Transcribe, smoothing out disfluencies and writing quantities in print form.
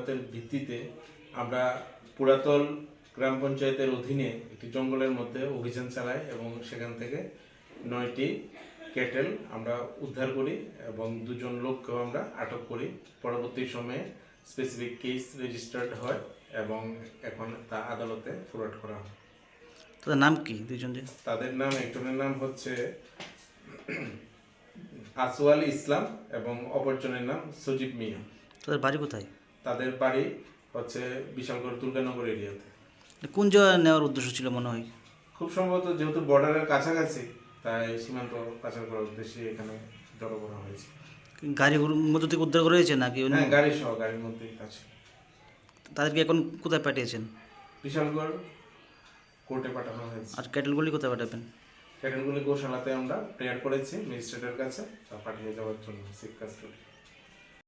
তথ্যের ভিত্তিতে আমরা পুরাতল গ্রাম পঞ্চায়েতের অধীনে একটি জঙ্গলের মধ্যে অভিযান চালাই এবং সেখান থেকে 9টি ক্যাটেল আমরা উদ্ধার করি এবং 2 জন লোককেও আমরা আটক করি। পরবর্তী সময়ে স্পেসিফিক কেস রেজিস্টার্ড হয় এবং এখন তা আদালতে ফরওয়ার্ড করা হয়। তাদের নাম কি দুইজন? তাদের নাম, একজনের নাম হচ্ছে আসওয়াল ইসলাম এবং অপরজনের নাম সজীব মিয়া। তাদের বাড়ি কোথায়? তাদের বাড়ি হচ্ছে বিশালগড় দুর্গানগর এরিয়াতে। কোন জায়গায় নেওয়ার উদ্দেশ্য ছিল মনে হয়? খুব সম্ভবত যেহেতু বর্ডারের কাছাকাছি, তাই সীমান্ত পাচার করার উদ্দেশ্যে এখানে জড়ো করা হয়েছে। গাড়ির মধ্যে থেকে উদ্ধার করা হয়েছে নাকি? হ্যাঁ, গাড়ি সহ, গাড়ির মধ্যেই আছে। তাদেরকে এখন কোথায় পাঠিয়েছেন? বিশালগড় কোর্টে পাঠানো হয়েছে। আর ক্যাটেলগুলি কোথায় পাঠাবেন? ক্যাটেলগুলি গোশালাতে আমরা প্রেয়ার করেছি ম্যাজিস্ট্রেটের কাছে, তা পাঠিয়ে যাওয়ার জন্য সিক কাস্টডি।